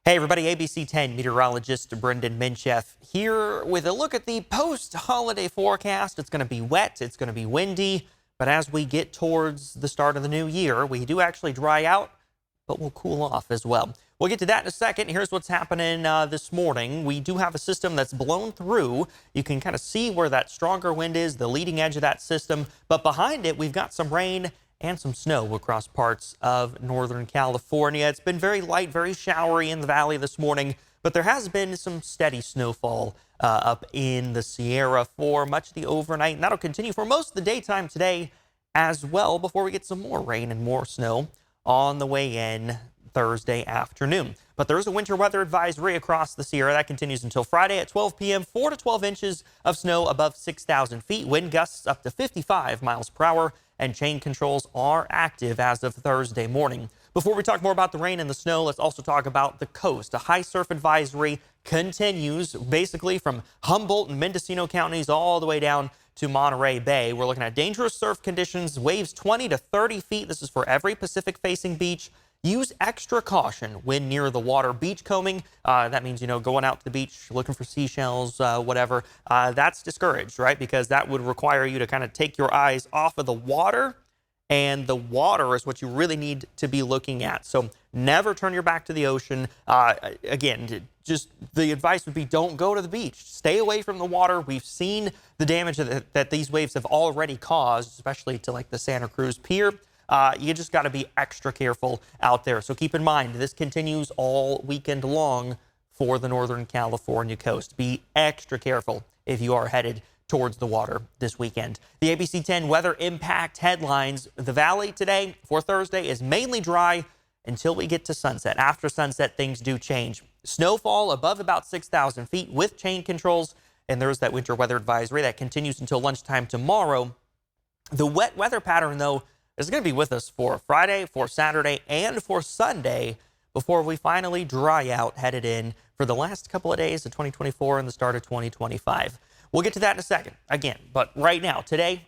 Hey everybody, ABC 10 meteorologist Brendan Minchef here with a look at the post-holiday forecast. It's going to be wet, it's going to be windy, but as we get towards the start of the new year, we do actually dry out, but we'll cool off as well. We'll get to that in a second. Here's what's happening this morning. We do have a system that's blown through. You can kind of see where that stronger wind is, the leading edge of that system, but behind it, we've got some rain and some snow across parts of Northern California. It's been very light, very showery in the valley this morning, but there has been some steady snowfall up in the Sierra for much of the overnight, and that'll continue for most of the daytime today as well before we get some more rain and more snow on the way in Thursday afternoon. But there is a winter weather advisory across the Sierra that continues until Friday at 12 p.m. 4 to 12 inches of snow above 6,000 feet. Wind gusts up to 55 miles per hour, and chain controls are active as of Thursday morning. Before we talk more about the rain and the snow, let's also talk about the coast. A high surf advisory continues basically from Humboldt and Mendocino counties all the way down to Monterey Bay. We're looking at dangerous surf conditions, waves 20 to 30 feet. This is for every Pacific-facing beach. Use extra caution when near the water. Beachcombing, that means, going out to the beach, looking for seashells, whatever. That's discouraged, right? Because that would require you to kind of take your eyes off of the water, and the water is what you really need to be looking at. So never turn your back to the ocean. Again, just the advice would be don't go to the beach. Stay away from the water. We've seen the damage that these waves have already caused, especially to like the Santa Cruz Pier. You just got to be extra careful out there. So keep in mind, this continues all weekend long for the Northern California coast. Be extra careful if you are headed towards the water this weekend. The ABC 10 weather impact headlines. The valley today for Thursday is mainly dry until we get to sunset. After sunset, things do change. Snowfall above about 6,000 feet with chain controls, and there's that winter weather advisory that continues until lunchtime tomorrow. The wet weather pattern, though, is going to be with us for Friday, for Saturday, and for Sunday before we finally dry out, headed in for the last couple of days of 2024 and the start of 2025. We'll get to that in a second again, but right now, today,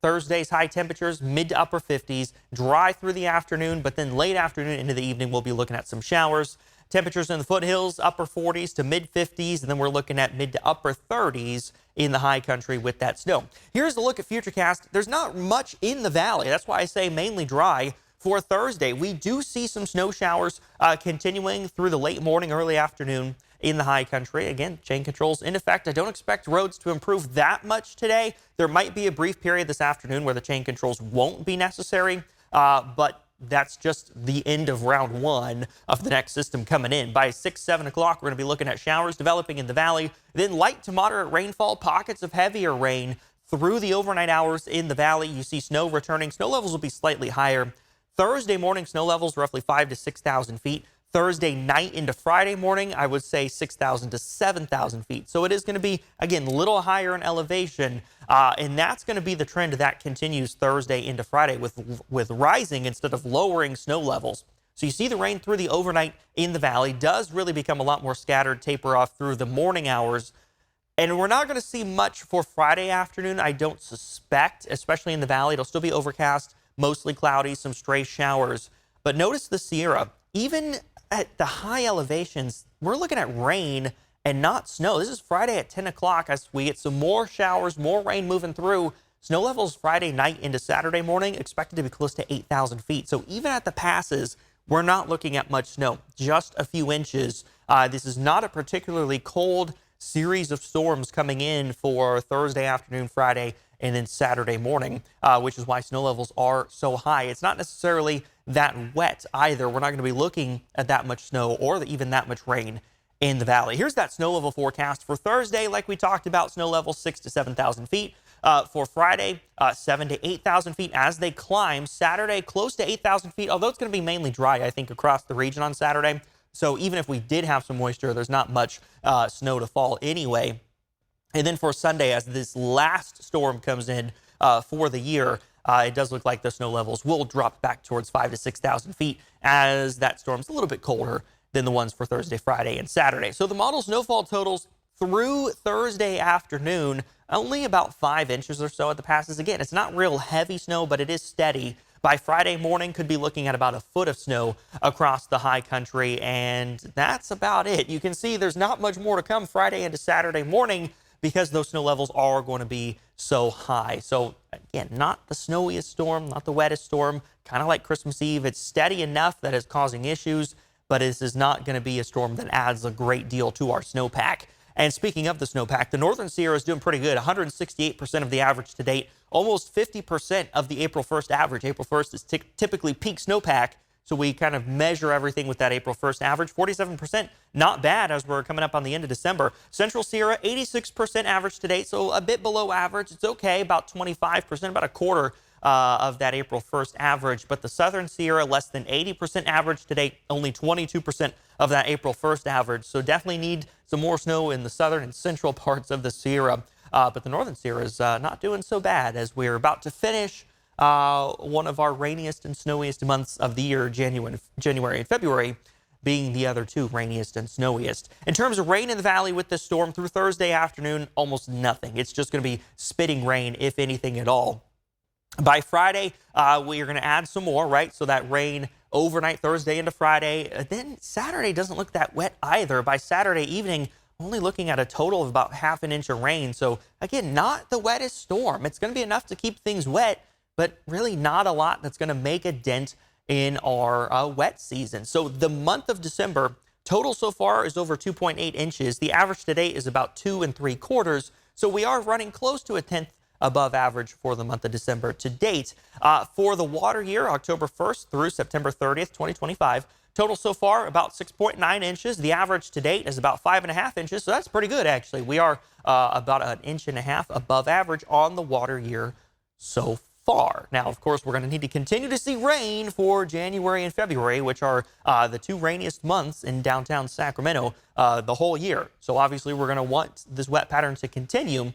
Thursday's high temperatures, mid to upper 50s, dry through the afternoon, but then late afternoon into the evening, we'll be looking at some showers. Temperatures in the foothills, upper 40s to mid 50s, and then we're looking at mid to upper 30s in the high country with that snow. Here's a look at Futurecast. There's not much in the valley. That's why I say mainly dry for Thursday. We do see some snow showers continuing through the late morning, early afternoon in the high country. Again, chain controls in effect. I don't expect roads to improve that much today. There might be a brief period this afternoon where the chain controls won't be necessary, but that's just the end of round one of the next system coming in. By 6, 7 o'clock, we're going to be looking at showers developing in the valley, then light to moderate rainfall, pockets of heavier rain through the overnight hours in the valley. You see snow returning. Snow levels will be slightly higher. Thursday morning, snow levels roughly 5,000 to 6,000 feet. Thursday night into Friday morning, I would say 6,000 to 7,000 feet. So it is going to be, again, a little higher in elevation, and that's going to be the trend that continues Thursday into Friday with rising instead of lowering snow levels. So you see the rain through the overnight in the valley does really become a lot more scattered, taper off through the morning hours. And we're not going to see much for Friday afternoon, I don't suspect, especially in the valley. It'll still be overcast, mostly cloudy, some stray showers. But notice the Sierra, even at the high elevations, we're looking at rain and not snow. This is Friday at 10 o'clock as we get some more showers, more rain moving through. Snow levels Friday night into Saturday morning expected to be close to 8,000 feet. So even at the passes, we're not looking at much snow, just a few inches. This is not a particularly cold series of storms coming in for Thursday afternoon, Friday, and then Saturday morning, which is why snow levels are so high. It's not necessarily that wet either. We're not going to be looking at that much snow or even that much rain in the valley. Here's that snow level forecast for Thursday. Like we talked about, snow levels 6,000 to 7,000 feet. For Friday, 7,000 to 8,000 feet as they climb. Saturday, close to 8,000 feet, although it's going to be mainly dry, I think, across the region on Saturday. So even if we did have some moisture, there's not much snow to fall anyway. And then for Sunday, as this last storm comes in for the year, it does look like the snow levels will drop back towards 5,000 to 6,000 feet as that storm's a little bit colder than the ones for Thursday, Friday, and Saturday. So the model snowfall totals through Thursday afternoon, only about 5 inches or so at the passes. Again, it's not real heavy snow, but it is steady. By Friday morning, could be looking at about a foot of snow across the high country, and that's about it. You can see there's not much more to come Friday into Saturday morning because those snow levels are going to be so high. So again, not the snowiest storm, not the wettest storm, kind of like Christmas Eve. It's steady enough that it's causing issues, but this is not going to be a storm that adds a great deal to our snowpack. And speaking of the snowpack, the Northern Sierra is doing pretty good. 168% of the average to date, almost 50% of the April 1st average. April 1st is typically peak snowpack, so we kind of measure everything with that April 1st average. 47%, not bad as we're coming up on the end of December. Central Sierra, 86% average to date, so a bit below average. It's okay, about 25%, about a quarter of that April 1st average. But the Southern Sierra, less than 80% average to date, only 22% of that April 1st average. So definitely need some more snow in the southern and central parts of the Sierra. But the Northern Sierra is not doing so bad as we're about to finish one of our rainiest and snowiest months of the year, January and February being the other two rainiest and snowiest. In terms of rain in the valley with this storm through Thursday afternoon, almost nothing. It's just going to be spitting rain, if anything at all. By Friday, we are going to add some more, right? So that rain overnight Thursday into Friday. Then Saturday doesn't look that wet either. By Saturday evening, only looking at a total of about half an inch of rain. So again, not the wettest storm. It's going to be enough to keep things wet, but really not a lot that's going to make a dent in our wet season. So the month of December, total so far is over 2.8 inches. The average today is about 2 3/4. So we are running close to a tenth above average for the month of December to date. For the water year, October 1st through September 30th, 2025, total so far about 6.9 inches. The average to date is about 5.5 inches. So that's pretty good, actually. We are about 1.5 inches above average on the water year so far. Now, of course, we're going to need to continue to see rain for January and February, which are the two rainiest months in downtown Sacramento the whole year. So obviously, we're going to want this wet pattern to continue.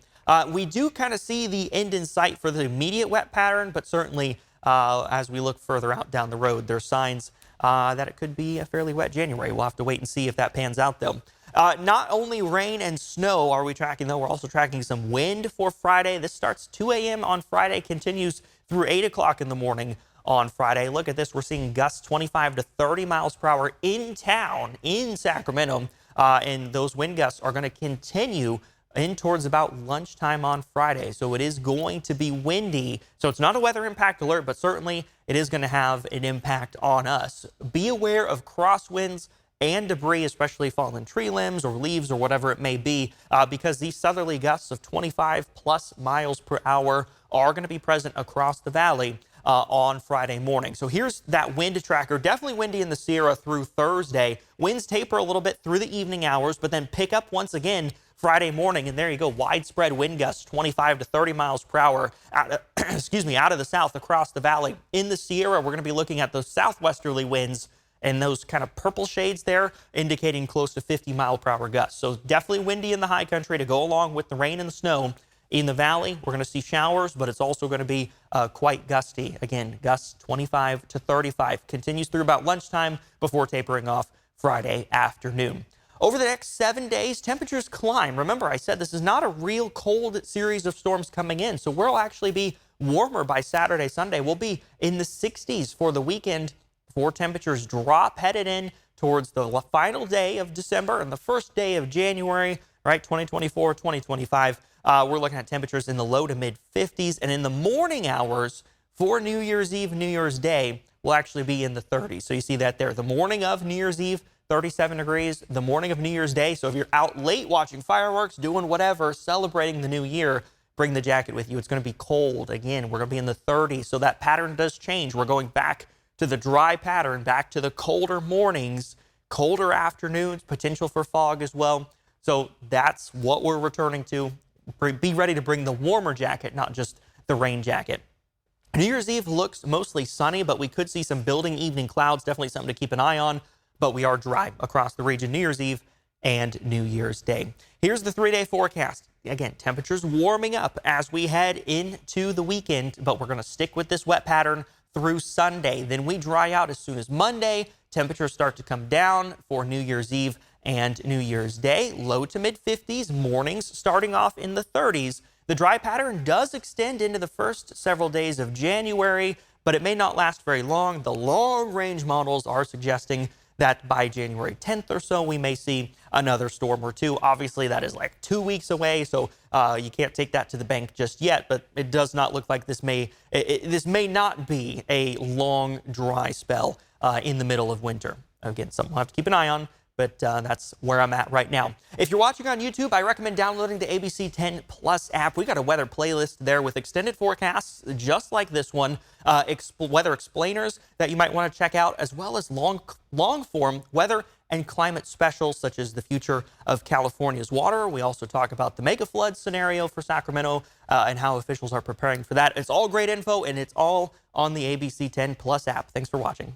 We do kind of see the end in sight for the immediate wet pattern, but certainly as we look further out down the road, there's signs that it could be a fairly wet January. We'll have to wait and see if that pans out, though. Not only rain and snow are we tracking, though, we're also tracking some wind for Friday. This starts 2 a.m. on Friday, continues through 8 o'clock in the morning on Friday. Look at this. We're seeing gusts 25 to 30 miles per hour in town, in Sacramento, and those wind gusts are going to continue in towards about lunchtime on Friday. So it is going to be windy. So it's not a weather impact alert, but certainly it is going to have an impact on us. Be aware of crosswinds and debris, especially fallen tree limbs or leaves or whatever it may be, because these southerly gusts of 25 plus miles per hour are going to be present across the valley on Friday morning. So here's that wind tracker. Definitely windy in the Sierra through Thursday. Winds taper a little bit through the evening hours, but then pick up once again Friday morning, and there you go, widespread wind gusts 25 to 30 miles per hour out of, out of the south across the valley. In the Sierra, we're going to be looking at those southwesterly winds and those kind of purple shades there indicating close to 50 mile per hour gusts. So definitely windy in the high country to go along with the rain and the snow. In the valley, we're going to see showers, but it's also going to be quite gusty. Again, gusts 25 to 35. Continues through about lunchtime before tapering off Friday afternoon. Over the next 7 days, temperatures climb. Remember, I said this is not a real cold series of storms coming in, so we'll actually be warmer by Saturday, Sunday. We'll be in the 60s for the weekend before temperatures drop, headed in towards the final day of December and the first day of January, right, 2024, 2025. We're looking at temperatures in the low to mid 50s, and in the morning hours for New Year's Eve, New Year's Day, we'll actually be in the 30s. So you see that there. The morning of New Year's Eve, 37 degrees. The morning of New Year's Day, so if you're out late watching fireworks, doing whatever, celebrating the new year, bring the jacket with you. It's going to be cold. Again, we're going to be in the 30s, so that pattern does change. We're going back to the dry pattern, back to the colder mornings, colder afternoons, potential for fog as well. So that's what we're returning to. Be ready to bring the warmer jacket, not just the rain jacket. New Year's Eve looks mostly sunny, but we could see some building evening clouds. Definitely something to keep an eye on, but we are dry across the region New Year's Eve and New Year's Day. Here's the 3-day forecast. Again, temperatures warming up as we head into the weekend, but we're going to stick with this wet pattern through Sunday. Then we dry out as soon as Monday. Temperatures start to come down for New Year's Eve and New Year's Day. Low to mid 50s, mornings starting off in the 30s. The dry pattern does extend into the first several days of January, but it may not last very long. The long-range models are suggesting that by January 10th or so, we may see another storm or two. Obviously, that is like 2 weeks away, so you can't take that to the bank just yet, but it does not look like this may not be a long, dry spell in the middle of winter. Again, something we'll have to keep an eye on, but that's where I'm at right now. If you're watching on YouTube, I recommend downloading the ABC 10 Plus app. We got a weather playlist there with extended forecasts just like this one, weather explainers that you might want to check out, as well as long-form weather and climate specials, such as the future of California's water. We also talk about the mega flood scenario for Sacramento and how officials are preparing for that. It's all great info, and it's all on the ABC 10 Plus app. Thanks for watching.